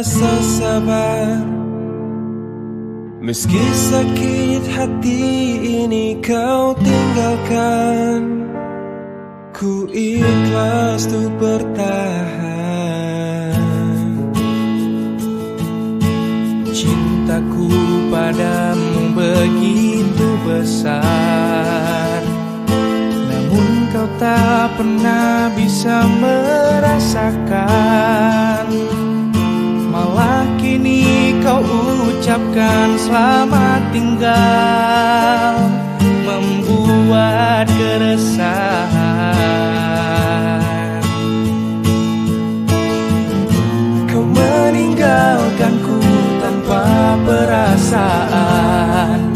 rasa sabar. Meski sakit hati ini kau tinggalkan, ku ikhlas untuk bertahan. Cintaku padamu begitu besar, namun kau tak pernah bisa merasakan. Malah kini kau ucapkan selamat tinggal, membuat keresahan. Kau meninggalkanku tanpa perasaan,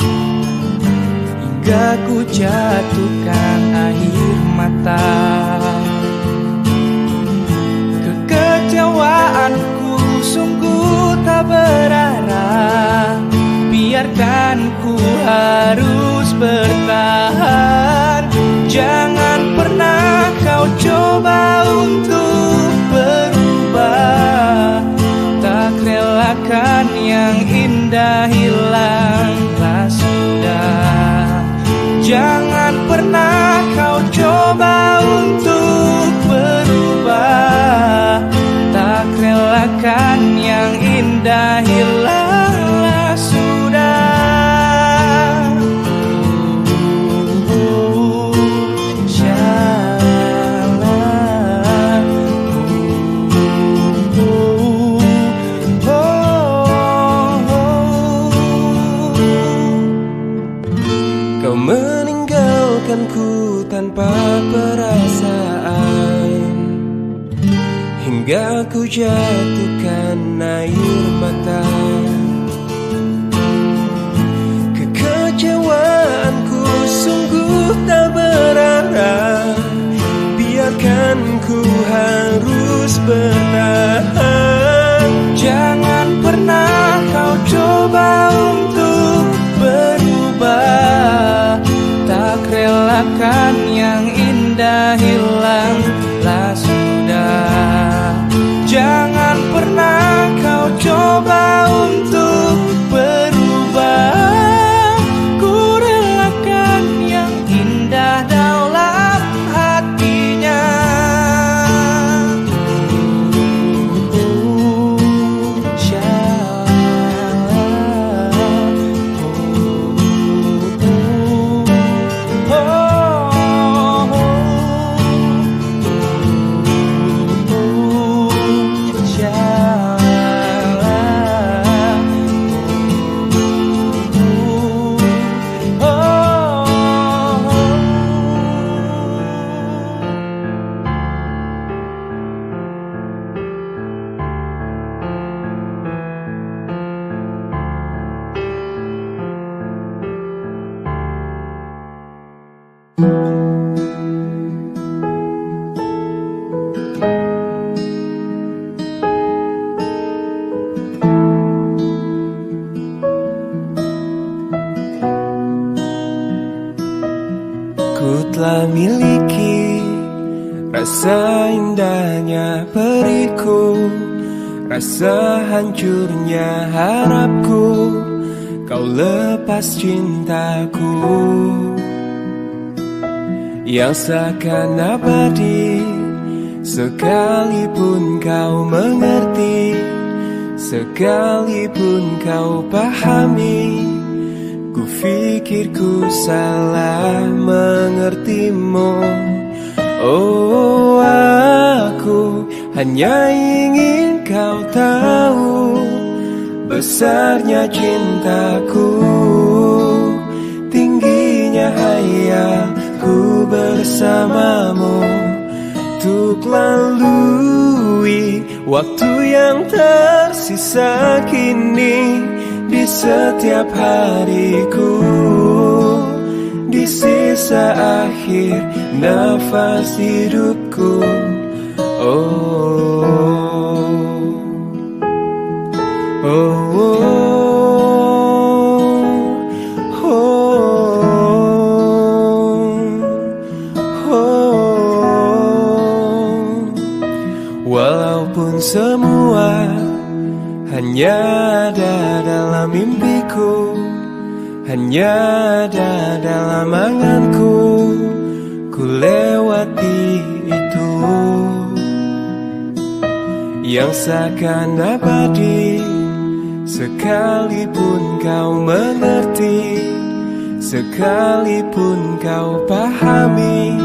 hingga ku jatuhkan air mata. Kekecewaanku sungguh tak berarah, biarkan ku harus bertahan. Jangan pernah kau coba untuk berubah, tak relakan yang indah hilanglah sudah. Jangan pernah kau coba untuk berubah, tak relakan yang indah hilanglah sudah. Kau meninggalkanku tanpa perasaan, hingga ku jatuhkan air mata. Kekecewaanku sungguh tak berarah, biarkan ku harus bertahan. Jangan pernah kau coba untuk berubah, tak relakan yang indah hilanglah sudah. Jangan pernah kau coba untuk berubah, ku relakan yang indah dalam hatinya. Ku telah miliki rasa indahnya periku, rasa hancurnya harapku, kau lepas cintaku yang seakan abadi. Sekalipun kau mengerti, sekalipun kau pahami, ku pikir ku salah mengertimu. Oh, aku hanya ingin kau tahu besarnya cintaku, tingginya hayalku bersamamu, untuk lalui waktu yang tersisa kini di setiap hariku, di sisa akhir nafas hidupku. Oh, oh, oh, oh. Walaupun semua hanya ada dalam mimpiku, hanya ada dalam anganku. Ku lewati itu yang seakan abadi, sekalipun kau mengerti, sekalipun kau pahami.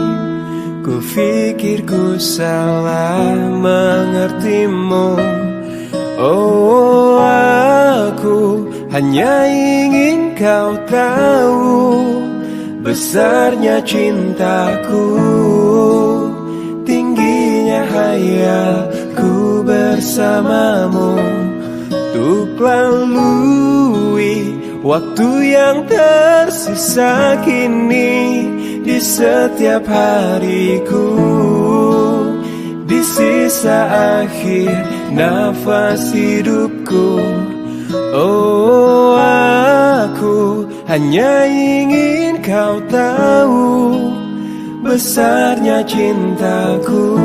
Ku pikir ku salah mengertimu. Oh, aku hanya ingin kau tahu besarnya cintaku, tingginya hayalku bersamamu. Untuk lalui waktu yang tersisa kini di setiap hariku, di sisa akhir nafas hidupku. Oh, aku hanya ingin kau tahu besarnya cintaku,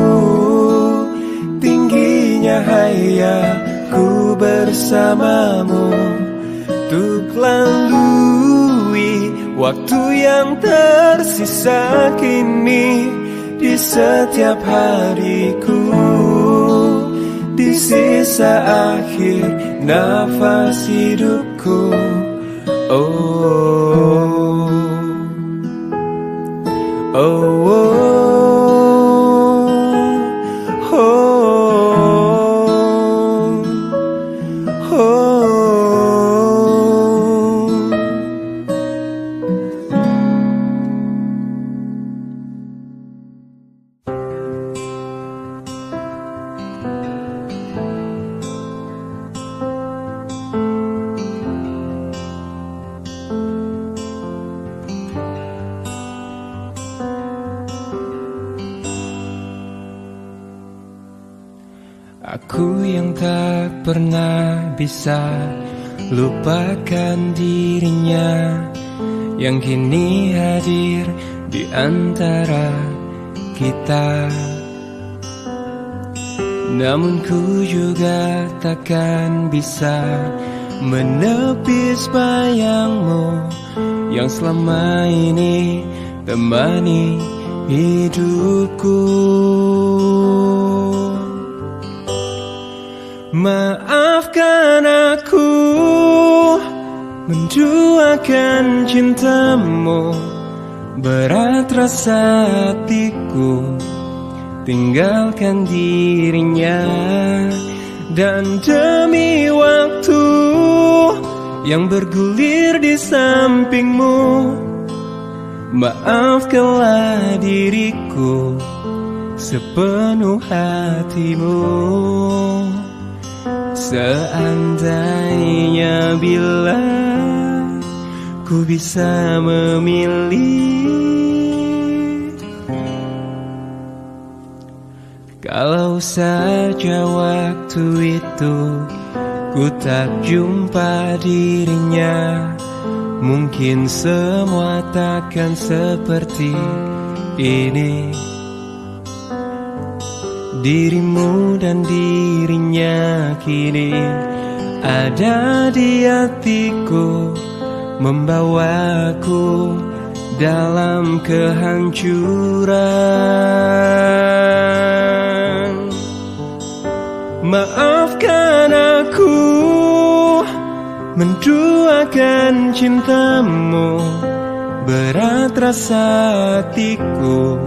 tingginya hayalku bersamamu. Untuk lalui waktu yang tersisa kini di setiap hariku, di sisa akhir nafas hidupku. Oh, oh, oh. Aku yang tak pernah bisa lupakan dirinya, yang kini hadir di antara kita. Namun ku juga takkan bisa menepis bayangmu yang selama ini temani hidupku. Maafkan aku menduakan cintamu, berat rasa hatiku tinggalkan dirinya. Dan demi waktu yang bergulir di sampingmu, maafkanlah diriku sepenuh hatimu. Seandainya bila ku bisa memilih, kalau saja waktu itu ku tak jumpa dirinya, mungkin semua takkan seperti ini. Dirimu dan dirinya kini ada di hatiku, membawaku dalam kehancuran. Maafkan aku menduakan cintamu, berat rasa hatiku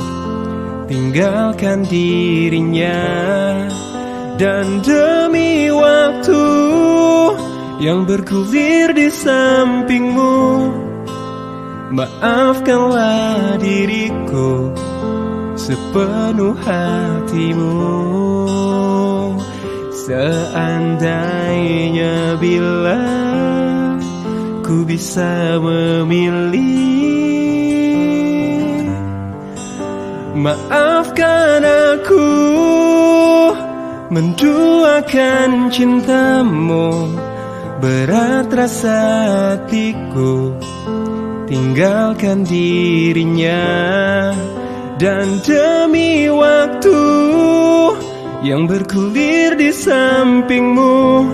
tinggalkan dirinya. Dan demi waktu yang bergulir di sampingmu, maafkanlah diriku sepenuh hatimu. Seandainya bila ku bisa memilih, maafkan aku menduakan cintamu, berat rasa hatiku tinggalkan dirinya. Dan demi waktu yang bergulir di sampingmu,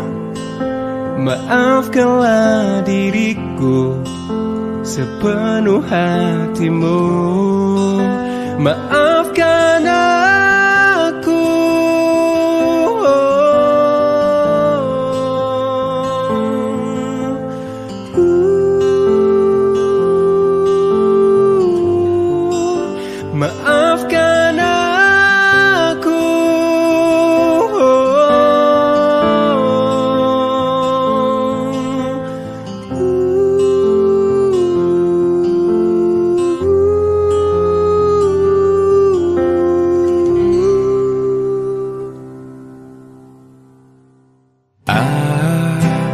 Maafkanlah diriku sepenuh hatimu. Maafkan aku. Maafkan aku.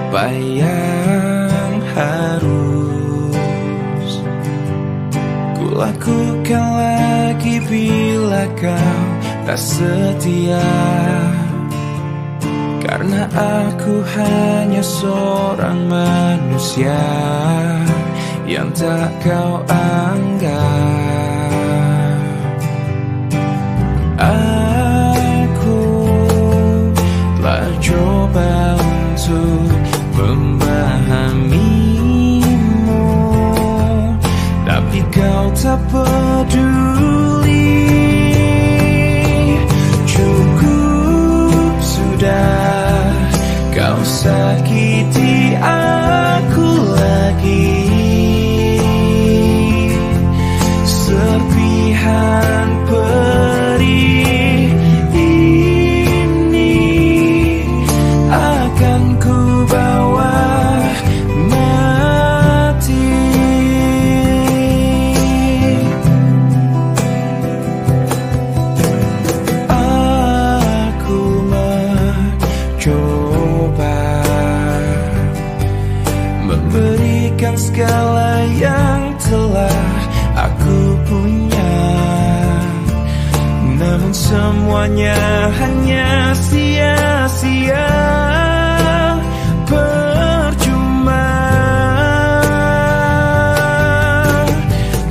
Apa yang harus kulakukan lagi bila kau tak setia? Karena aku hanya seorang manusia yang tak kau anggap. Aku telah coba untuk memahamimu, tapi kau tak peduli. Cukup sudah, kau sakiti aku lagi. Serpihan perih ini akan ku bawa mati. Aku mencoba memberikan segala yang telah aku punya, namun semuanya hanya sia-sia. Percuma.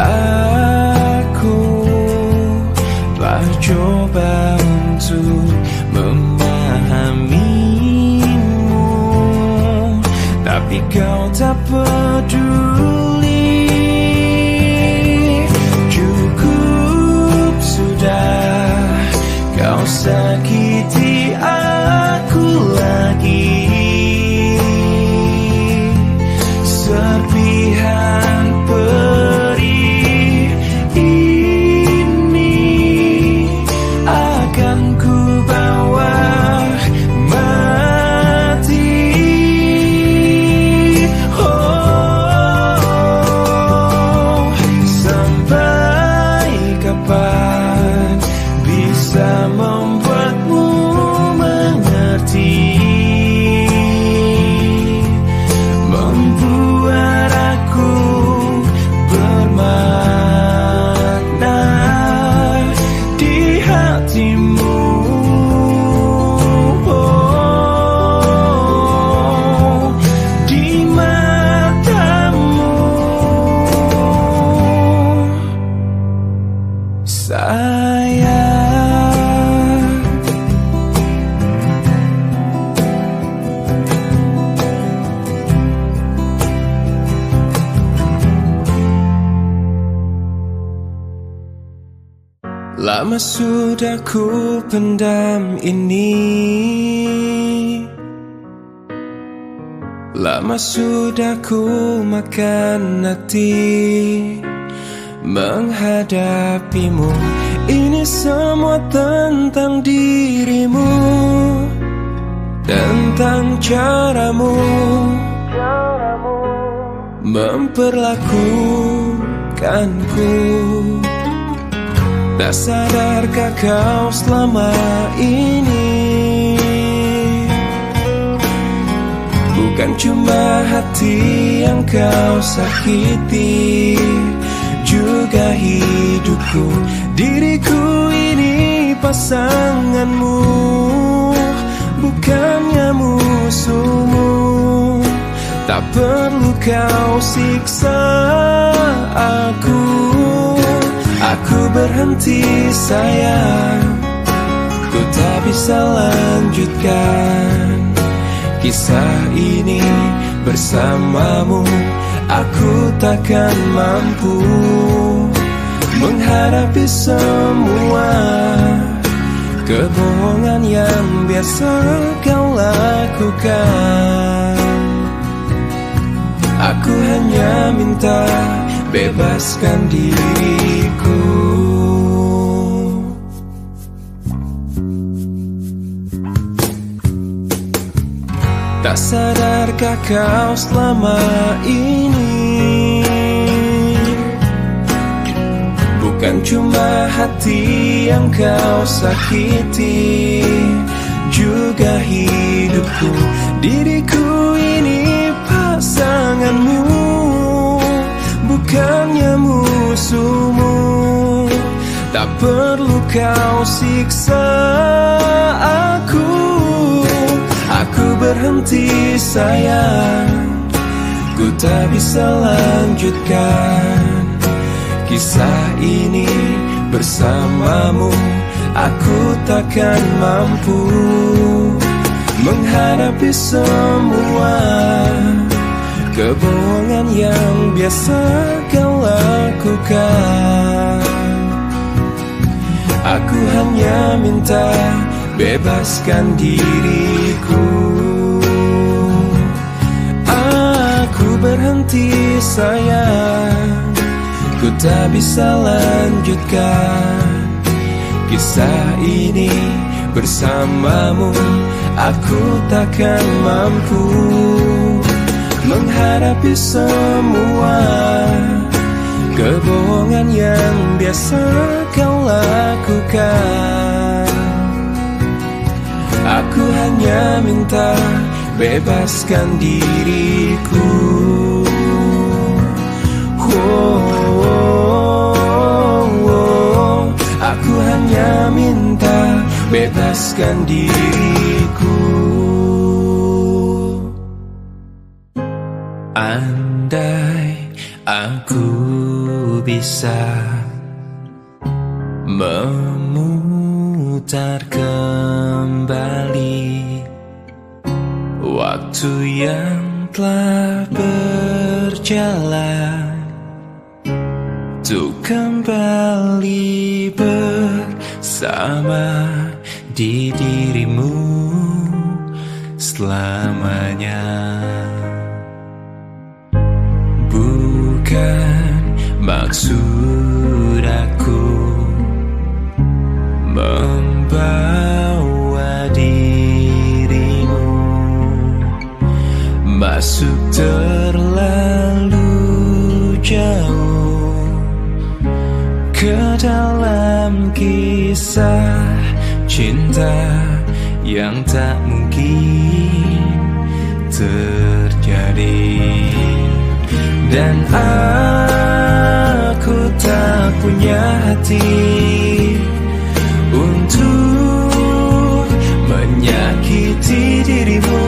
Aku telah coba untuk memahamimu, tapi kau tak peduli. Cukup sudah, kau sakiti aku lagi. Serpihan perih ini akan ku bawa mati. Oh, sampai kapan bisa membuatmu mengerti, membuat aku bermakna di hatimu. Oh, di matamu, sayang. Lama sudah ku pendam ini, lama sudah ku makan hati menghadapimu. Ini semua tentang dirimu, tentang caramu memperlakukanku. Tak sadarkah kau selama ini bukan cuma hati yang kau sakiti, juga hidupku. Diriku ini pasanganmu, bukannya musuhmu. Tak perlu kau siksa aku. Aku berhenti sayang, ku tak bisa lanjutkan Kisah ini bersamamu, aku takkan mampu menghadapi semua kebohongan yang biasa kau lakukan. Aku hanya minta bebaskan diriku. Tak sadarkah kau selama ini bukan cuma hati yang kau sakiti, juga hidupku, diriku ini pasanganmu, bukannya musuhmu. Tak perlu kau siksa aku berhenti sayang. Ku tak bisa lanjutkan kisah ini bersamamu. Aku takkan mampu menghadapi semua kebohongan yang biasa kau lakukan. Aku hanya minta bebaskan diriku. Aku berhenti sayang, ku tak bisa lanjutkan kisah ini bersamamu. Aku takkan mampu menghadapi semua kebohongan yang biasa kau lakukan. Aku hanya minta bebaskan diriku. Aku hanya minta bebaskan diriku. Andai aku bisa memutar kembali waktu yang telah berjalan, untuk kembali bersama di dirimu selamanya. Bukan maksud aku membawa dirimu masuk terlalu jauh ke dalam kisah cinta yang tak mungkin terjadi. Dan aku tak punya hati untuk menyakiti dirimu.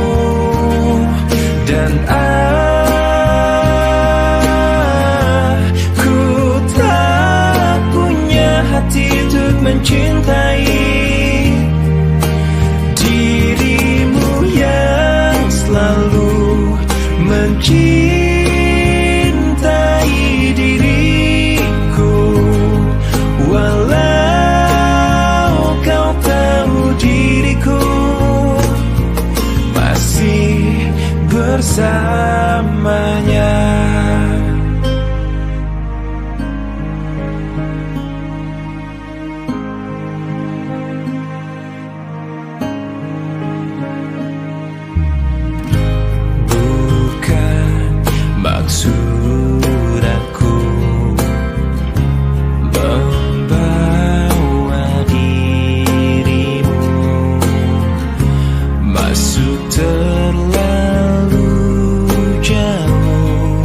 Dan aku tak punya hati untuk mencintai dirimu yang selalu mencintai diriku. Walau kau tahu diriku masih bersamanya. Bukan maksud aku membawa dirimu masuk terlalu jauh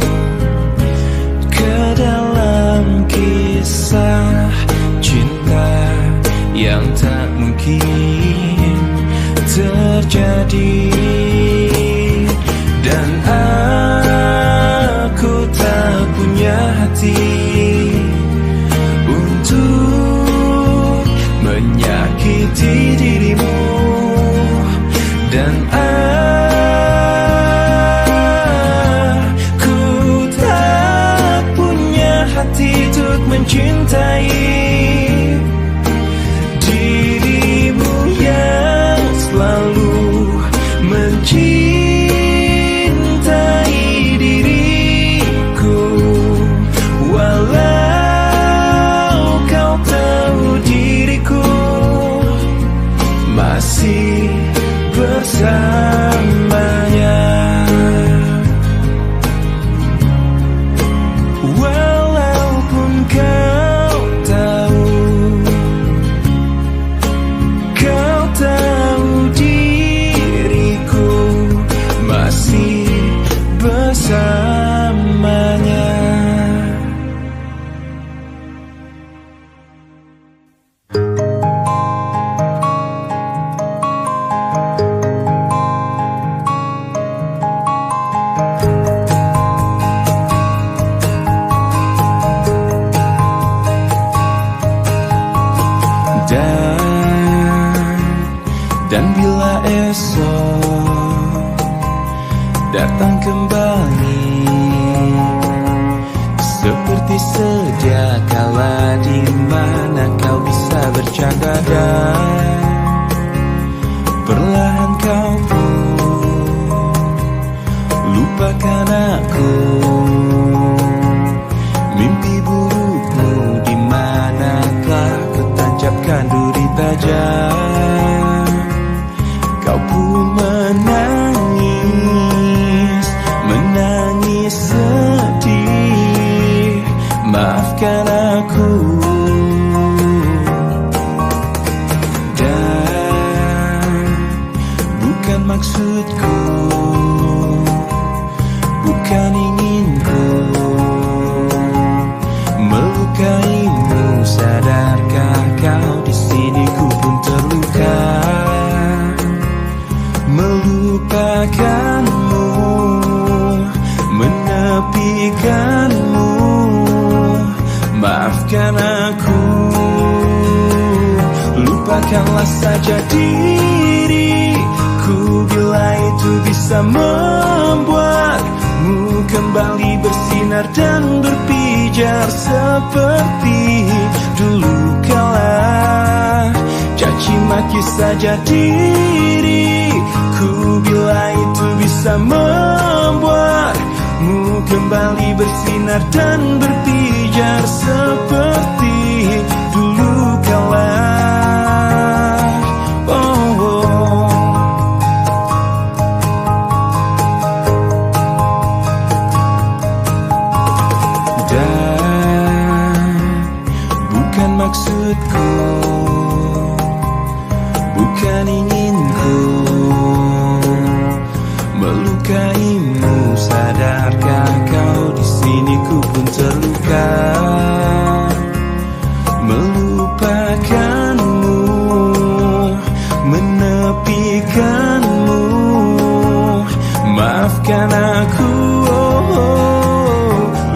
datang kembali seperti sedia kala, di mana kau bisa bercanda dan perlahan kau pun lupakan aku. Mimpi burukmu di manakah kau tancapkan duri tajam. Kau pun menangis, menangis sedih. Maafkan aku. Dan bukan maksudku, bukan inginku melukaimu. Sadarkah kau di sini ku pun terluka, melupakanmu, menepikanmu. Maafkan aku. Lupakanlah saja diriku bila itu bisa membuatmu kembali bersinar dan berpijar seperti dulu kala. Caci maki saja diriku bila itu bisa membuatmu kembali bersinar dan berpijar seperti dulu kala. Dan bukan maksudku, bukan inginku melukaimu. Sadarkah kau di sini ku pun terluka, melupakanmu, menepikanmu. Maafkan aku.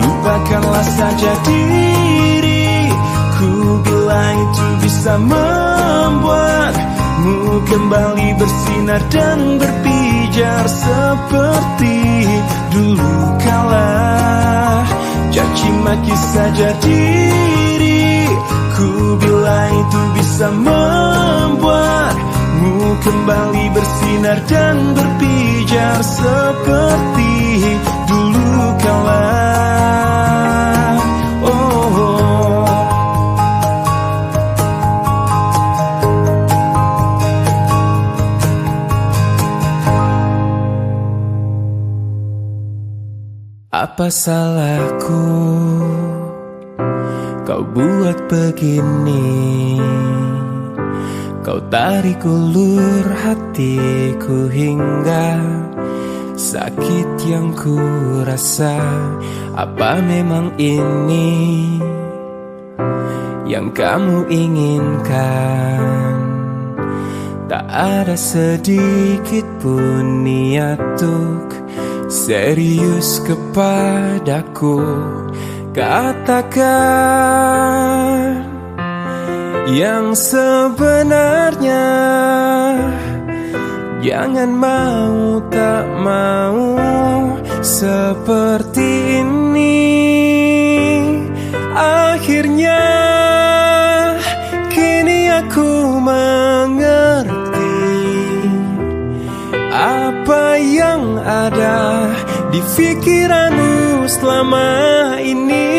Lupakanlah saja diriku bila itu bisa membuatmu kembali bersinar dan berpijar seperti dulu kala. Caci maki saja diriku bila itu bisa membuatmu kembali bersinar dan berpijar seperti dulu kala. Apa salahku kau buat begini? Kau tarik ulur hatiku hingga sakit yang ku rasa. Apa memang ini yang kamu inginkan? Tak ada sedikit pun niat untuk serius kepadaku. Katakan yang sebenarnya. Jangan mau tak mau seperti ini. Akhirnya kini aku mengerti apa yang ada di pikiranmu selama ini.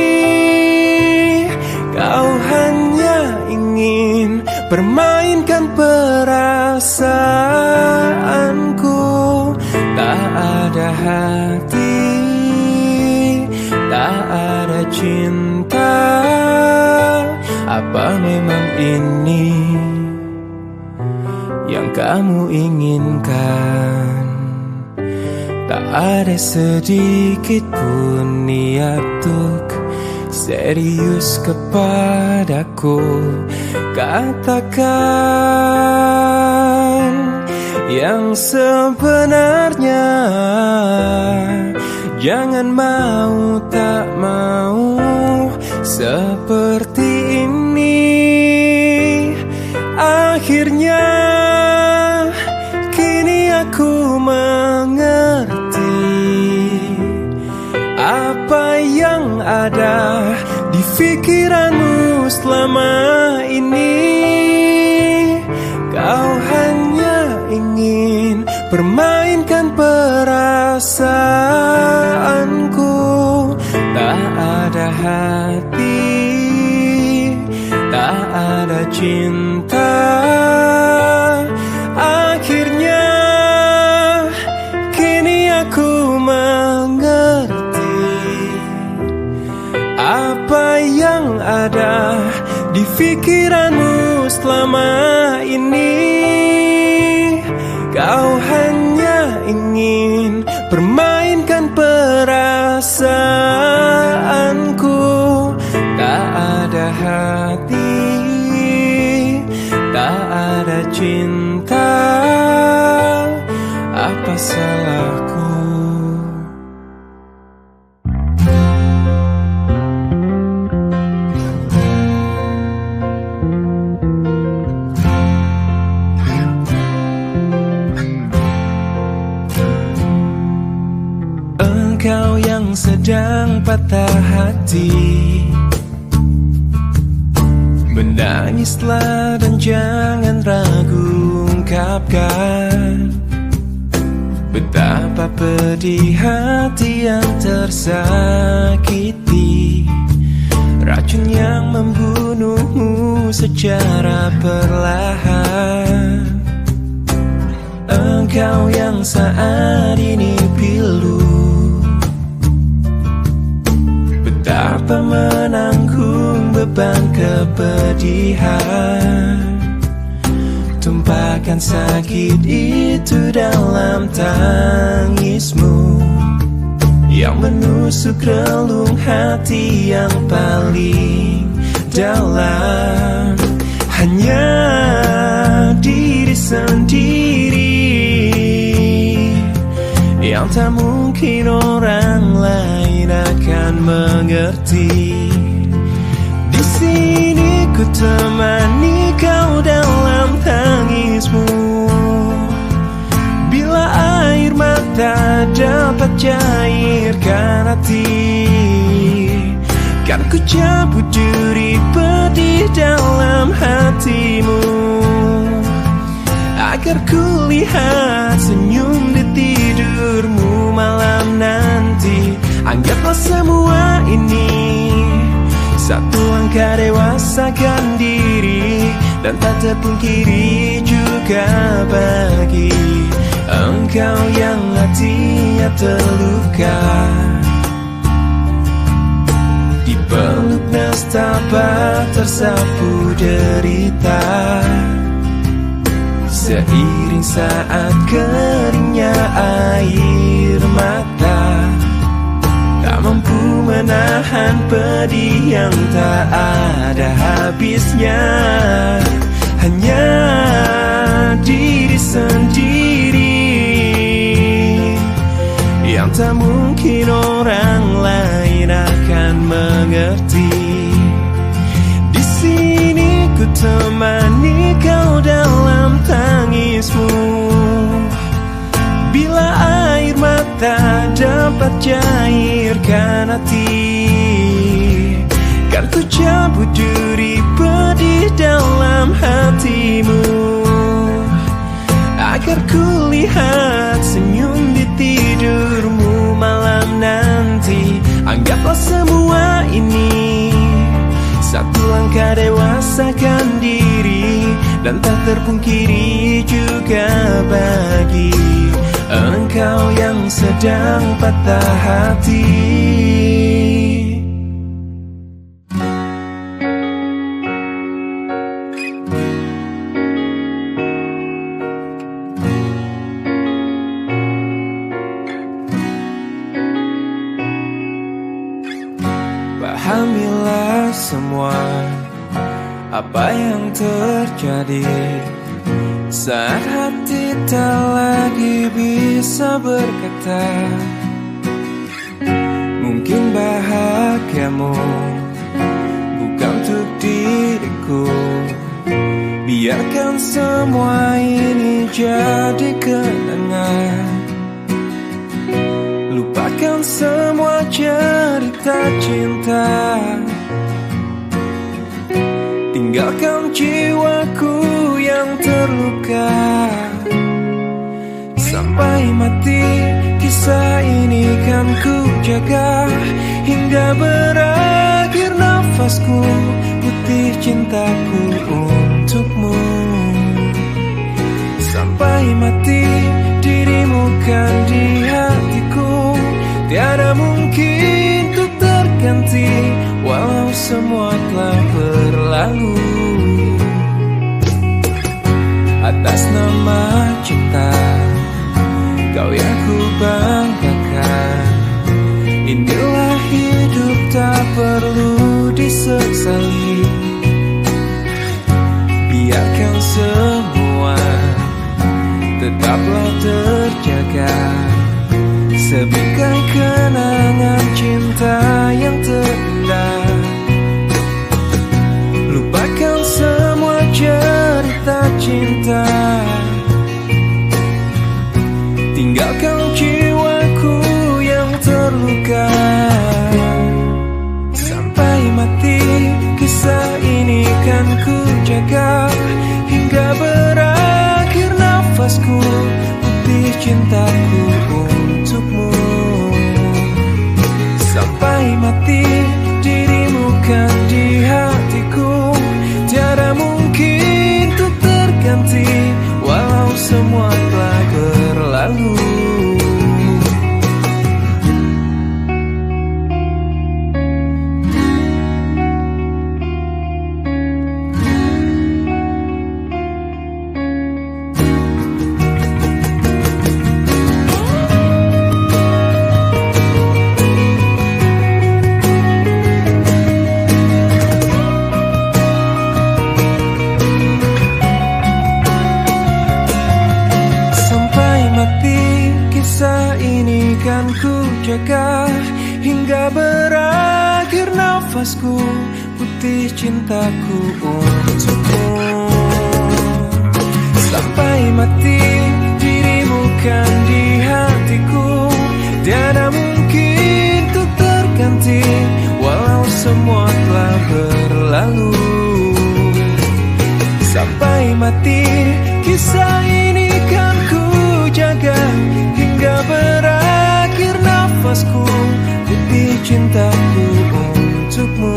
Kau hanya ingin permainkan perasaanku. Tak ada hati, tak ada cinta. Apa memang ini yang kamu inginkan? Tak ada sedikit pun niat untuk serius kepadaku. Katakan yang sebenarnya. Jangan mau tak mau seperti ini. Akhirnya kini aku mengerti pikiranmu selama ini. Kau hanya ingin permainkan perasaanku. Tak ada hati, tak ada cinta. Akhirnya kini aku mengerti apa yang ada di pikiranmu selama ini. Kau hanya ingin permainkan perasaanku. Tak ada hati, tak ada cinta. Apa salahku? Engkau yang sedang patah hati, menangislah dan jangan ragu ungkapkan betapa pedih hati yang tersakiti. Racun yang membunuhmu secara perlahan. Engkau yang saat ini pilu, betapa menanggung beban kepedihan. Tumpahkan sakit itu dalam tangismu yang menusuk relung hati yang paling dalam. Hanya diri sendiri yang tak mungkin orang lain akan mengerti. Di sini ku temani kau dalam tangismu. Bila air mata dapat cairkan hati, kan ku cabut duri pedih dalam hatimu, agar ku lihat senyum di tidurmu malam nanti. Anggaplah semua ini satu langkah dewasakan diri, dan tak terpungkiri juga bagi engkau yang hatinya terluka. Dipeluk nestapa tersapu derita, seiring saat keringnya air mata. Tak mampu menahan pedih yang tak ada habisnya. Hanya diri sendiri yang tak mungkin orang lain akan mengerti. Di sini ku temani kau dalam tangismu. Bila air mata dapat cairkan hati, kan ku cabut duri pedih dalam hatimu, agar ku lihat senyum di tidurmu malam nanti. Anggaplah semua ini satu langkah dewasakan diri, dan tak terpungkiri juga bagi engkau yang sedang patah hati. Pahamilah semua apa yang terjadi saat hati tak lagi bisa berkata. Mungkin bahagiamu bukan untuk diriku. Biarkan semua ini jadi kenangan. Lupakan semua cerita cinta tinggalkan jiwaku yang terluka. Sampai mati kisah ini kan ku jaga, hingga berakhir nafasku, putih cintaku untukmu. Sampai mati dirimu kan di hatiku, tiada mungkin untuk terganti, walau semua telah berlalu. Atas nama cinta, kau yang ku banggakan, inilah hidup tak perlu disesali. Biarkan semua tetaplah terjaga, sebingkai kenangan cinta yang terindah. Lupakan semua cerita cinta, tinggalkan jiwaku yang terluka. Sampai mati kisah ini kan ku jaga, hingga berakhir nafasku, putih cintaku untukmu. Sampai mati dirimu kan di hatiku, tiada mungkin untuk terganti, walau semua telah berlalu. Kisah ini kan ku jaga, hingga berakhir nafasku, putih cintaku untukmu. Sampai mati dirimu kan di hatiku, tiada mungkin untuk terganti, walau semua telah berlalu. Sampai mati kisah ini kan ku jaga, hingga berakhir nafasku, putih cintaku untukmu.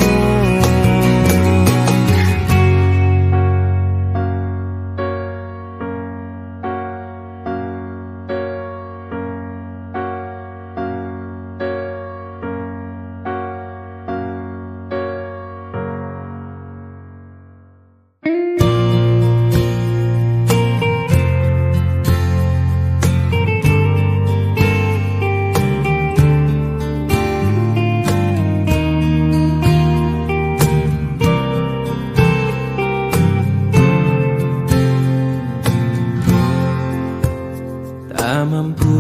Tak mampu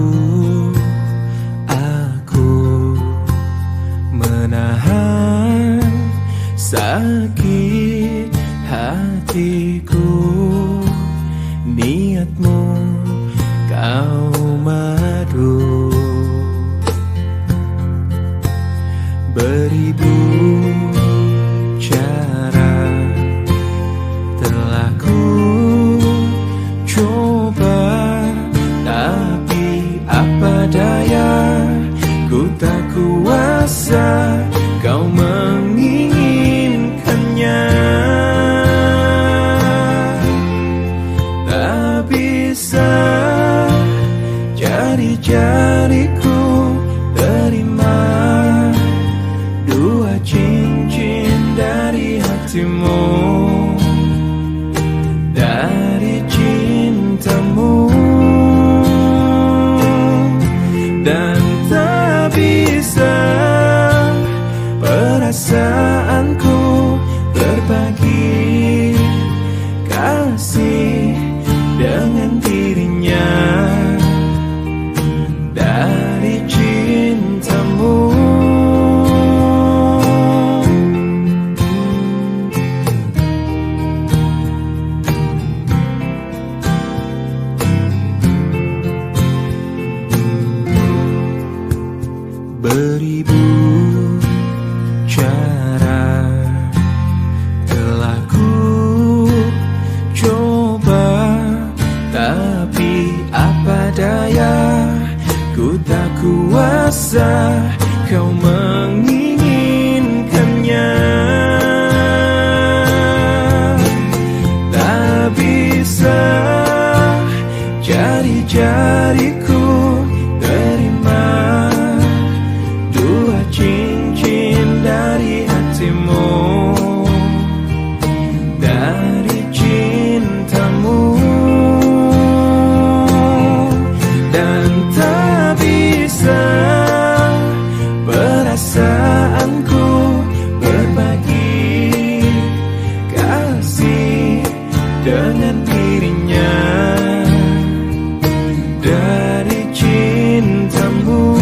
aku menahan sakit hatiku, niatmu kau madu, beribu cara telah ku coba, tapi apa daya, ku tak kuasa kau menginginkannya. Tak bisa jari-jariku terima dua cincin dari hatimu, dari cintamu. Dan tak bisa perasaanku berbagi kasih dengan dirinya, dari cintamu. Beribu cara telah ku kuasa kau menginginkannya. Tak bisa jari-jariku terima dua cincin dari hatimu, dari cintamu. Dan tak bisa perasaanku berbagi kasih dengan dirinya, dari cintamu.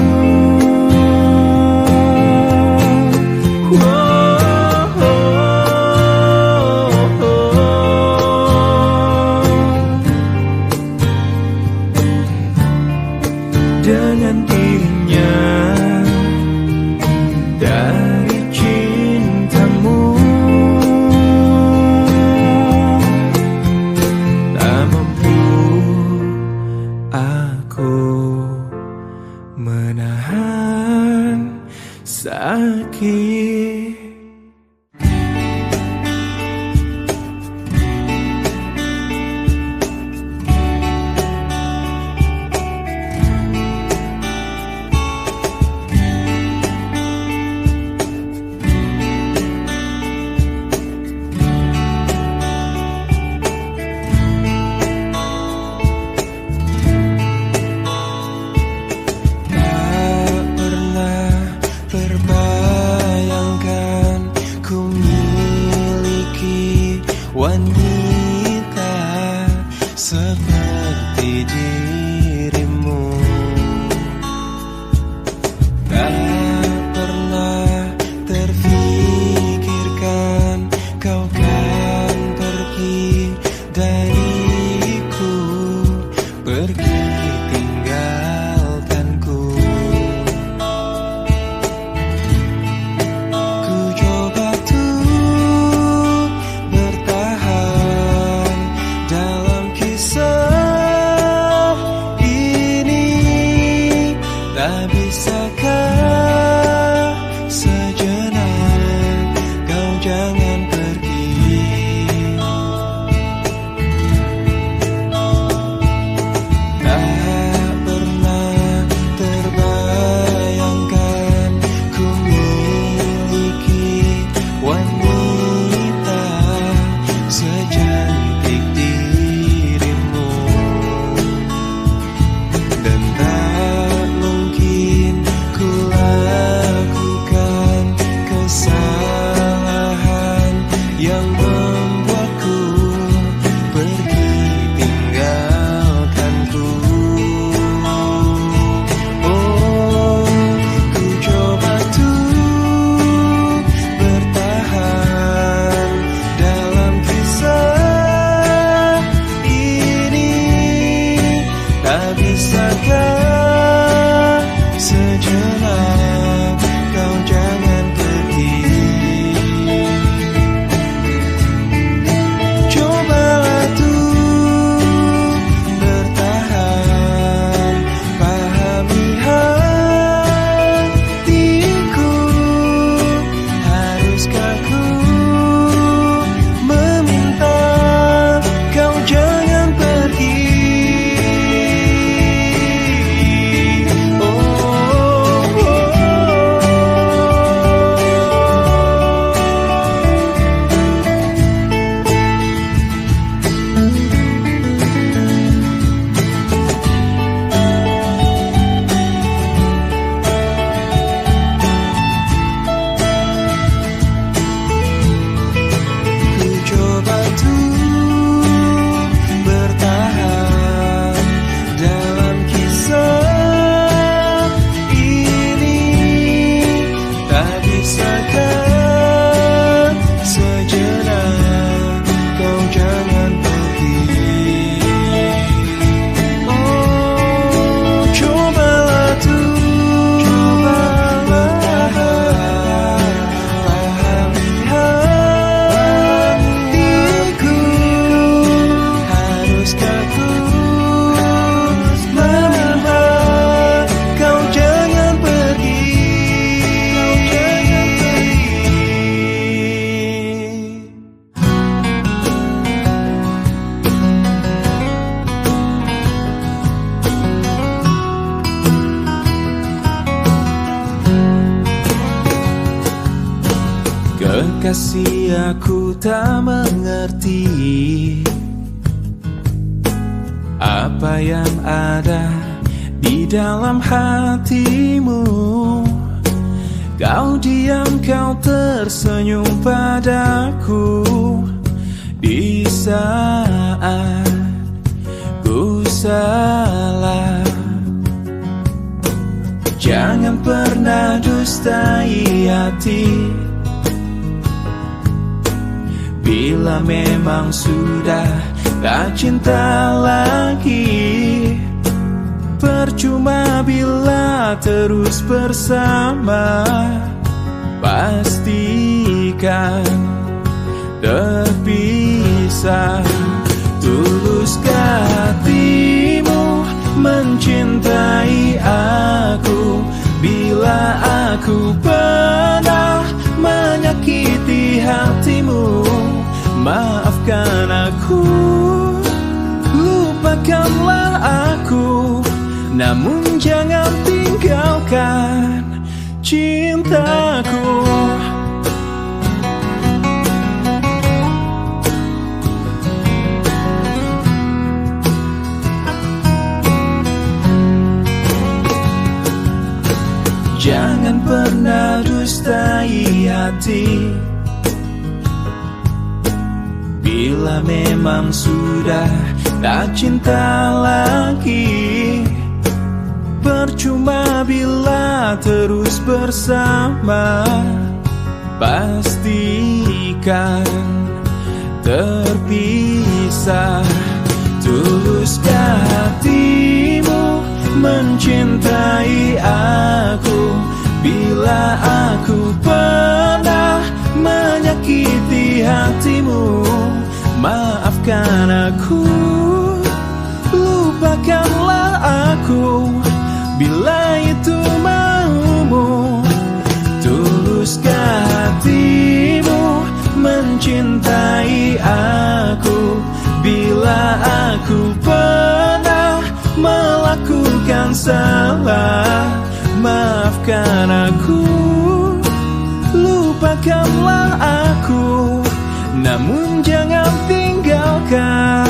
Dengan dirinya, dari cintamu. Tak mampu aku menahan sakit. Terbayangkan ku miliki wanita seperti dirimu. Tak pernah terfikirkan kau kan pergi dariku, pergi tinggalkanku. Tak bisakah sejenak kau jangan pergi? Tak pernah terbayangkan ku miliki wanita secantik dirimu. Dan tak mungkin ku kasih, aku tak mengerti apa yang ada di dalam hatimu. Kau diam, kau tersenyum padaku di saat ku salah. Jangan pernah dustai hati. Bila memang sudah tak cinta lagi, percuma bila terus bersama. Pastikan terpisah. Tuluskah hatimu mencintai aku? Bila aku pernah menyakiti hatimu, maafkan aku, lupakanlah aku, namun jangan tinggalkan cintaku. Jangan pernah dustai hati. Bila memang sudah tak cinta lagi, percuma bila terus bersama. Pastikan terpisah. Tuluskah hatimu mencintai aku? Bila aku pernah menyakiti hatimu, maafkan aku, lupakanlah aku, bila itu maumu. Tuluskah hatimu mencintai aku? Bila aku pernah melakukan salah, maafkan aku, lupakanlah aku, namun jangan tinggalkan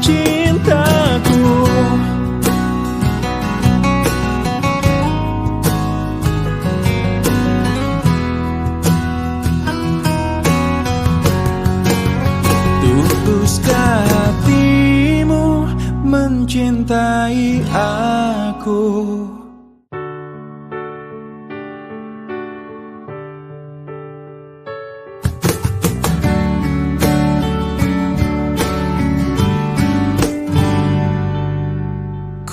cintaku. Tuluskah hatimu mencintai aku?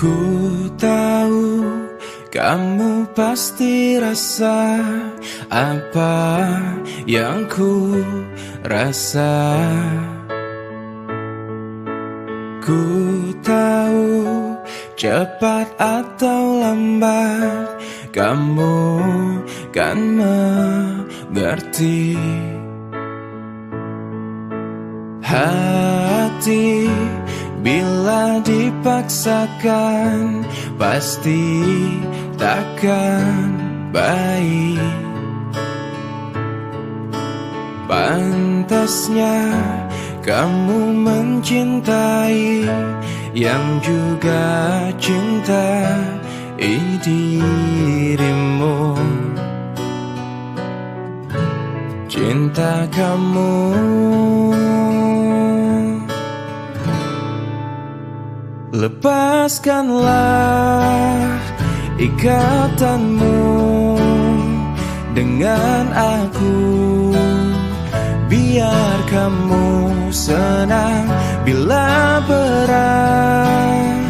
Ku tahu kamu pasti rasa apa yang ku rasa. Ku tahu cepat atau lambat kamu kan mengerti. Hati bila dipaksakan pasti takkan baik. Pantasnya kamu mencintai yang juga cintai dirimu. Cinta kamu lepaskanlah ikatanmu dengan aku. Biar kamu senang bila berat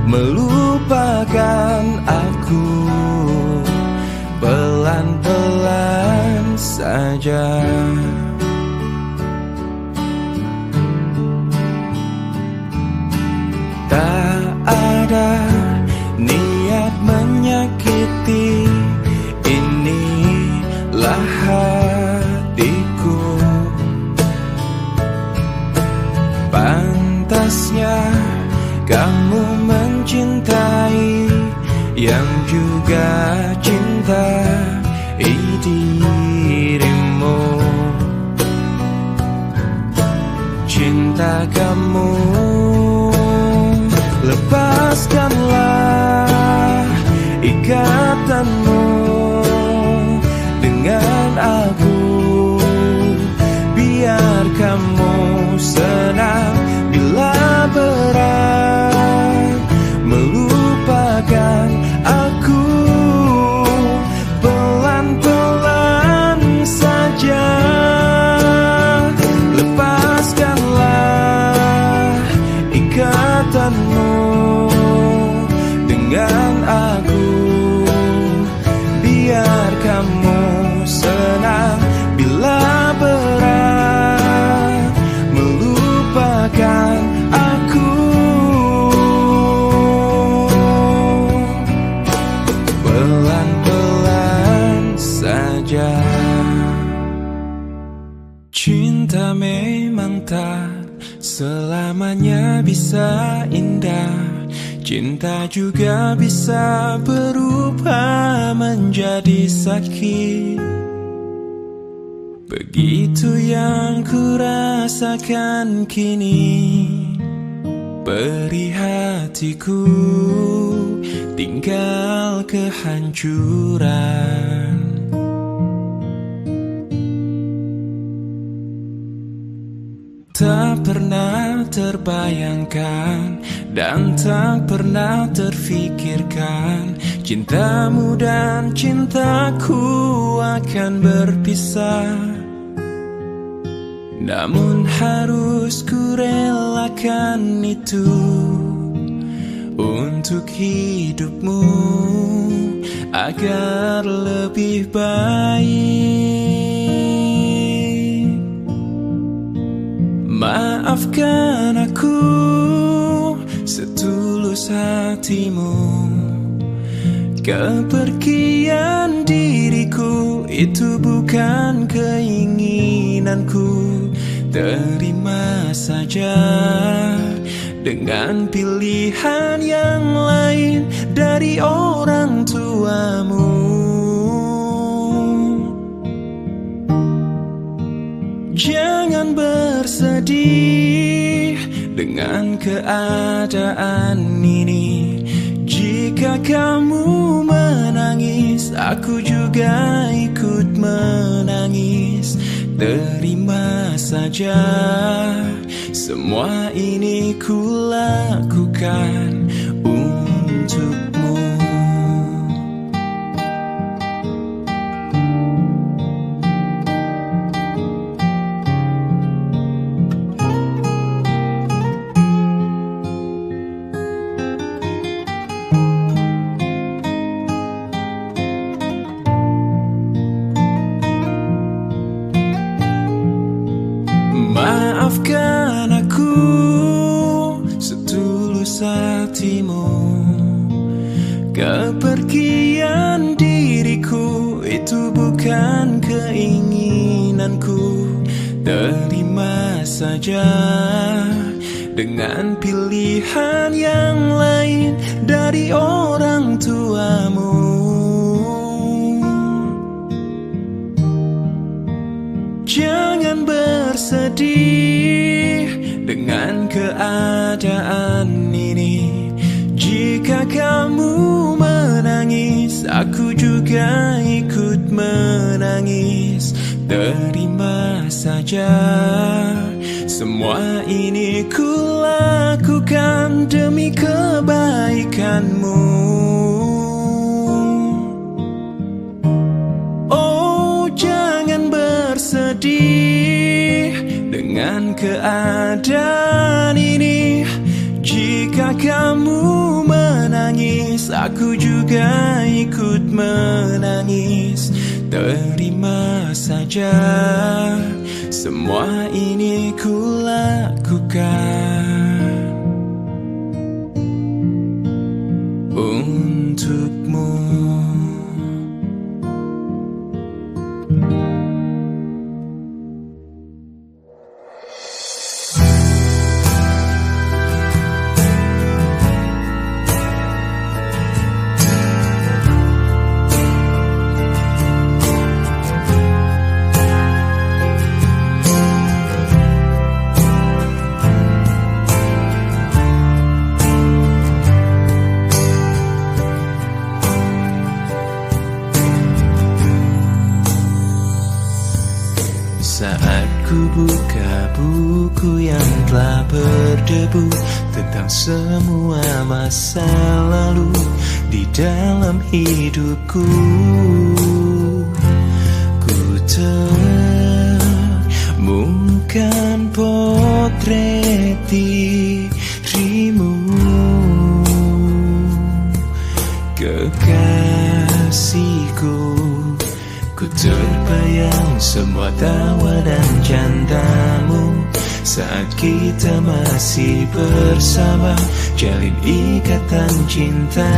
melupakan aku. Pelan-pelan saja. Tak ada niat menyakiti, inilah hatiku. Pantasnya kamu mencintai yang juga cintai Lepaskanlah ikatanmu dengan aku, biar kamu senang bila berat melupakan aku. Pelan-pelan saja, lepaskanlah ikatanmu dengan aku, biar kamu senang bila berat melupakan aku. Pelan-pelan saja. Cinta memang tak selamanya bisa indah. Cinta juga bisa berubah menjadi sakit. Begitu yang ku rasakan kini. Perih hatiku tinggal kehancuran. Tak pernah terbayangkan dan tak pernah terfikirkan cintamu dan cintaku akan berpisah. Namun harus ku relakan itu untuk hidupmu agar lebih baik. Maafkan aku setulus hatimu. Kepergian diriku itu bukan keinginanku. Terima saja dengan pilihan yang lain dari orang tuamu. Jangan bersedih dengan keadaan ini. Jika kamu menangis, aku juga ikut menangis. Terima saja, semua ini ku lakukan untukmu. Maafkan aku setulus hatimu. Kepergian diriku itu bukan keinginanku. Terima saja dengan pilihan yang lain dari orang tuamu. Jangan bersedih dengan keadaan ini. Jika kamu menangis, aku juga ikut menangis. Terima saja, semua ini ku lakukan demi kebaikanmu. Sedih dengan keadaan ini. Jika kamu menangis, aku juga ikut menangis. Terima saja, semua ini ku lakukan untukmu. buku yang telah berdebu tentang semua masa lalu di dalam hidupku. Ku temukan potret dirimu, kekasihku. Ku terbayang semua tawa dan candamu saat kita masih bersama, jalin ikatan cinta.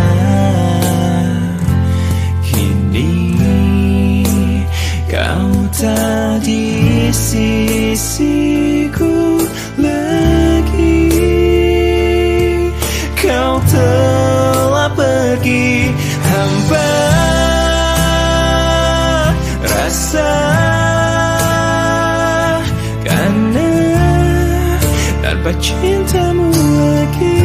Kini kau tak di sisiku lagi, kau telah pergi. Hamba rasa karena tanpa cintamu lagi,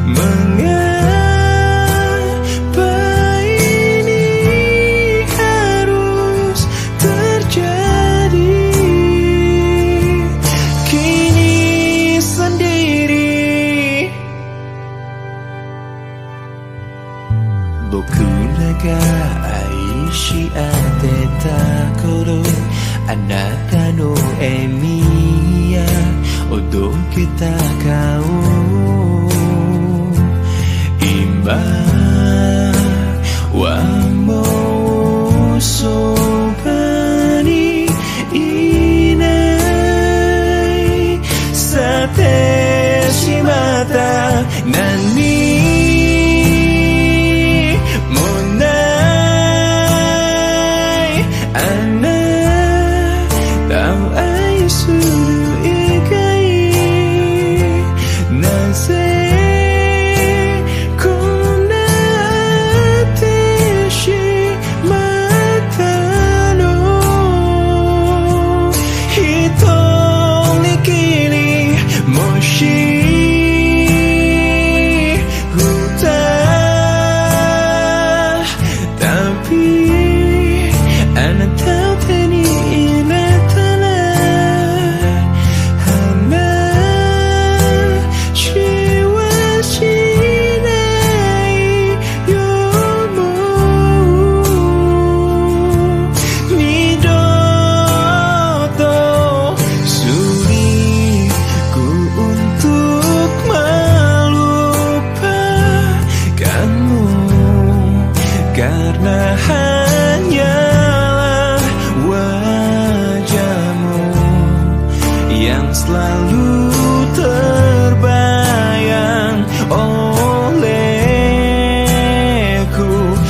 mengapa ini harus terjadi? Kini sendiri bokunaga aishi ateta koro anata no emiya odoketa kau imba wa mosobani inai sate shimata nani karena hanyalah wajahmu yang selalu terbayang olehku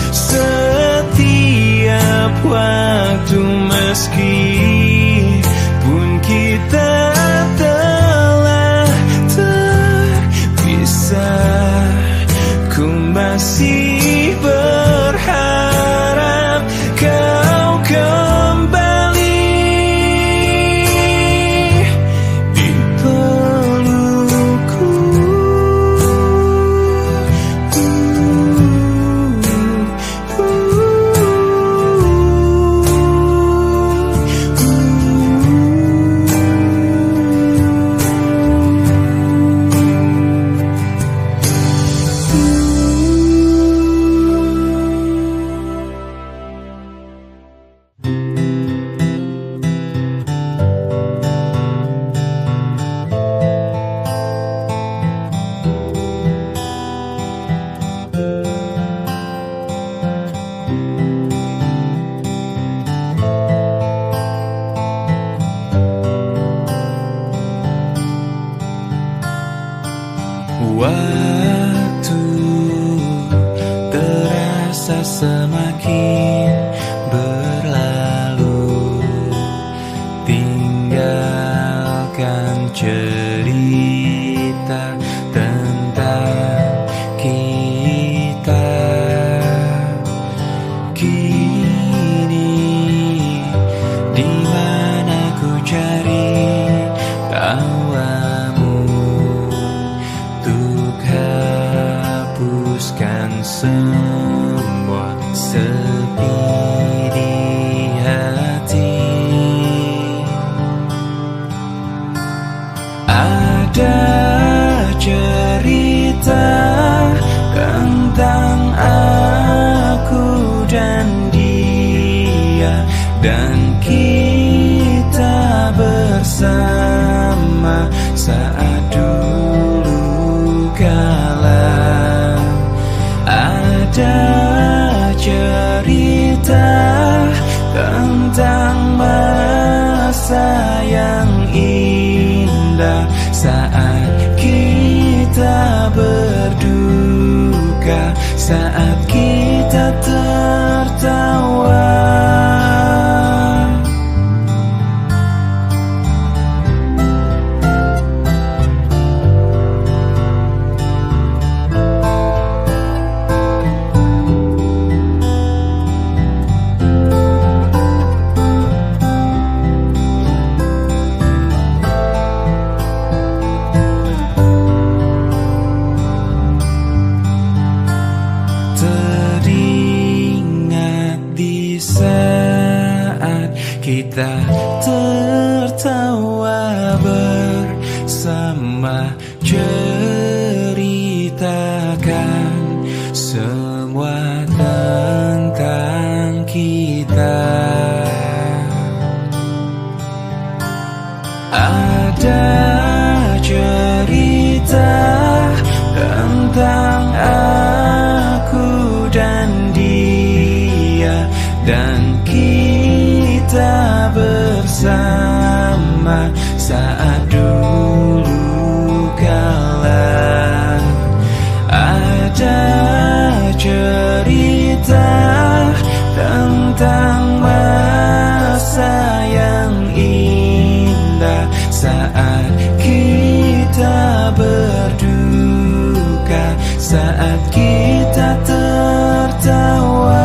setiap waktu, meskipun kita telah terpisah. Ku masih berharap kau kembali di pelukku. Waktu terasa semakin berlalu, tinggalkan cerita tentang kita. Kini di mana ku cari tawamu untuk hapuskan semua sepi di hati. Ada cerita tentang masa yang indah saat kita berduka, saat kita tertawa. Kita tertawa bersama, ceritakan semua tentang kita. Ada cerita tentang aku dan dia, dan kita bersama saat dulu kala. Ada cerita tentang masa yang indah saat kita berduka, saat kita tertawa.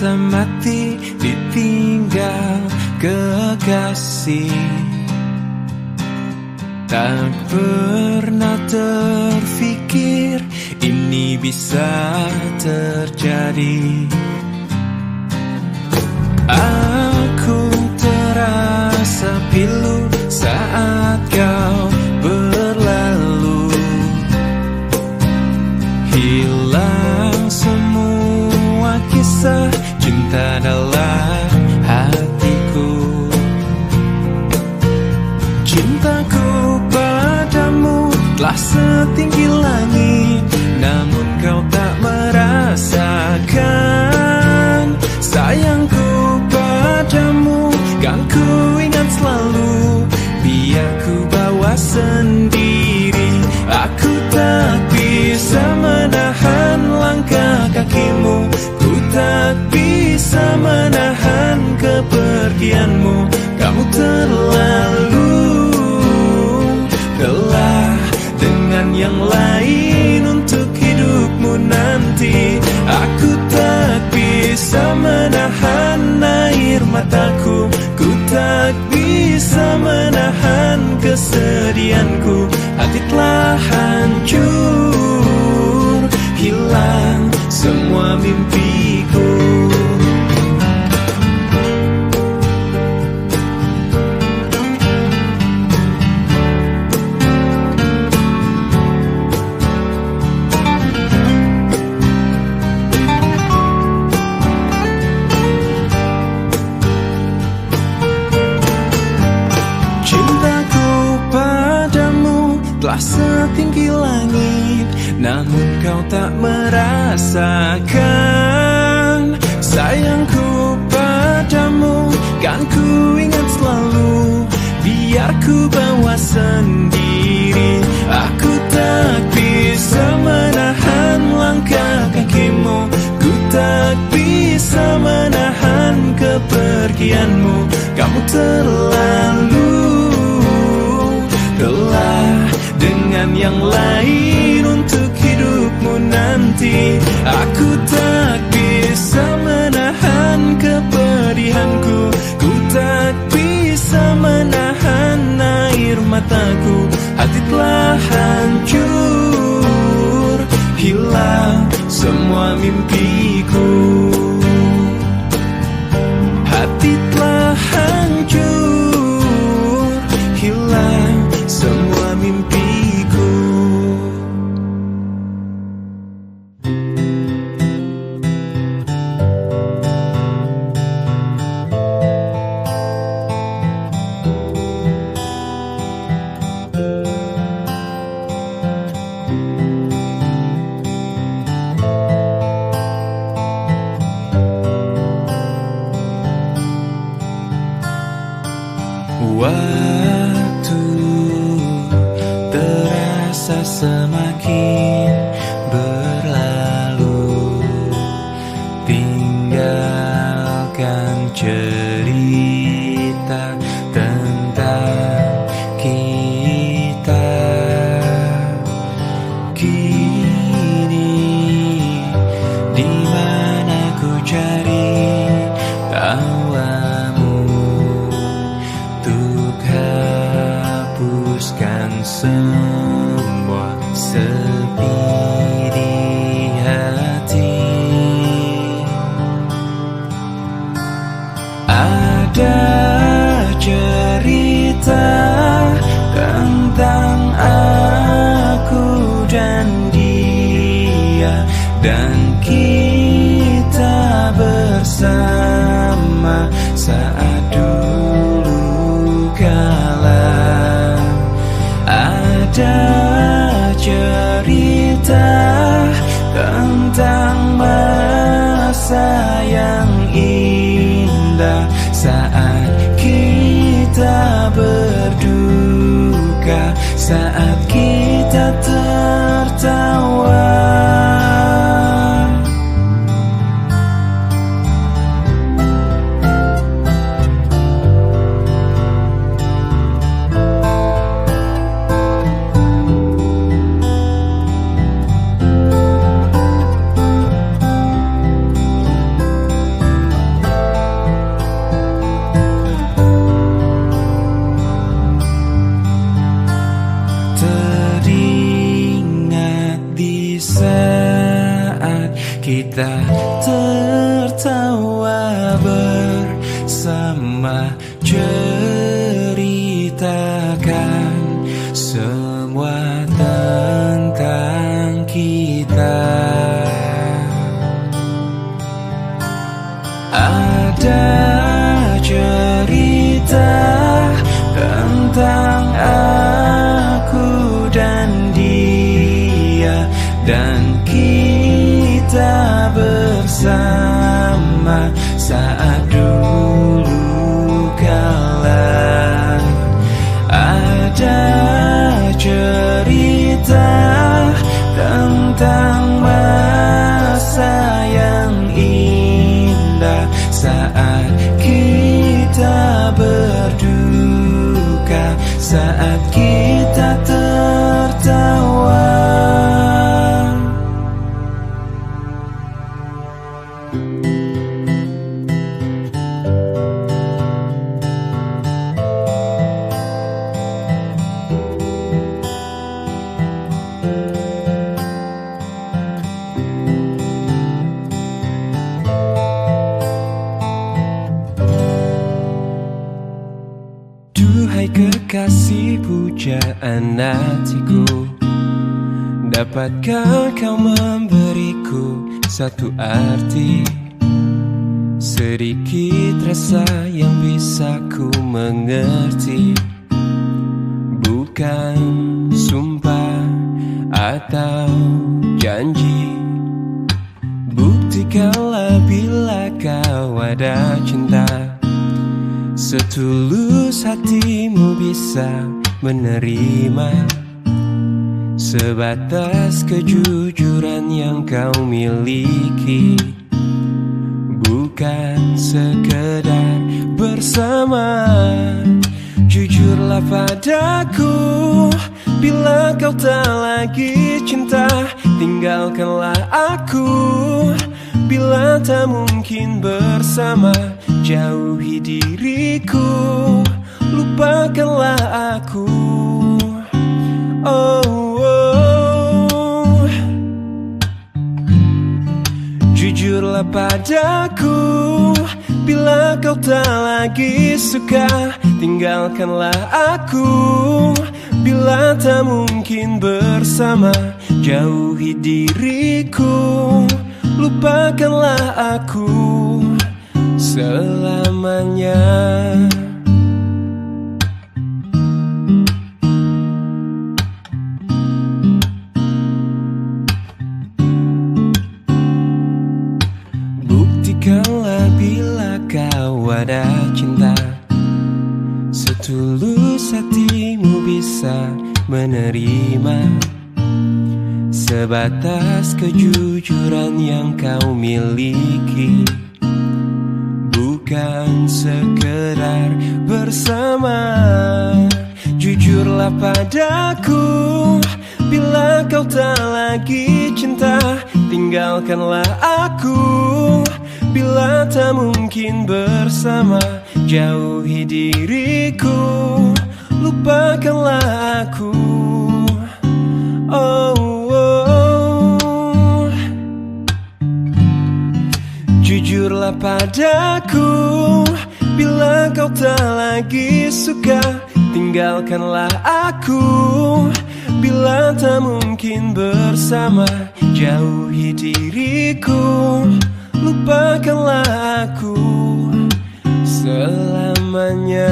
Mati ditinggal kekasih, tak pernah terfikir ini bisa terjadi. Aku terasa pilu saat kau berlalu, hilang semua kisah cinta dalam hatiku. Cintaku padamu telah setinggi langit, namun kau tak merasakan. Sayangku padamu kan ku ingat selalu, biar ku bawa sendiri. Aku tak bisa menahan langkah kakimu, ku tak bisa menahan kepergianmu. Kamu terlalu telah dengan yang lain untuk hidupmu nanti. Aku tak bisa menahan air mataku, ku tak bisa menahan kesedihanku. Hati telah hancur, hilang semua mimpiku. Telah setinggi langit, namun kau tak merasakan. Sayangku padamu kan ku ingat selalu, biar ku bawa sendiri. Aku tak bisa menahan langkah kakimu, ku tak bisa menahan kepergianmu. Kamu terlalu telah dengan yang lain untuk hidupmu nanti. Aku tak bisa menahan kepedihanku, ku tak bisa menahan air mataku. Hati telah hancur, hilang semua mimpiku. Hati telah hancur, hilang semua mimpiku. Waktu terasa semakin berlalu, tinggalkan cerita tentang kita. Kini di mana ku cari tawamu untuk hapuskan semua sepi di hati. Ada cerita tentang aku dan dia, dan kita bersama saat dulu kala. Ada cerita tentang masa yang indah saat kita berduka, saat kita tertawa. Kita tertawa bersama, ceritakan semua tentang kita. Ada cerita tentang aku dan dia, dan kita bersama saat dulu kala. Ada cerita tentang masa yang indah saat kita berduka, saat kita tertawa. Duhai kekasih pujaan hatiku, dapatkah kau memberiku satu arti, sedikit rasa yang bisa ku mengerti? Bukan sumpah atau janji, buktikanlah bila kau ada cinta, setulus hatimu bisa menerima sebatas kejujuran yang kau miliki. Bukan sekedar bersama, jujurlah padaku bila kau kau tak lagi cinta, tinggalkanlah aku. Bila tak mungkin bersama, jauhi diriku, lupakanlah aku. Oh, oh. Jujurlah padaku, bila kau tak lagi suka, tinggalkanlah aku. Bila tak mungkin bersama, jauhi diriku, lupakanlah aku selamanya. Buktikanlah bila kau ada cinta, setulus hatimu bisa menerima sebatas kejujuran yang kau miliki, bukan sekedar bersama. Jujurlah padaku, bila kau tak lagi cinta, tinggalkanlah aku. Bila tak mungkin bersama, jauhi diriku, lupakanlah aku. Oh, oh. Jujurlah padaku, bila kau tak lagi suka, tinggalkanlah aku. Bila tak mungkin bersama, jauhi diriku, lupakanlah aku selamanya.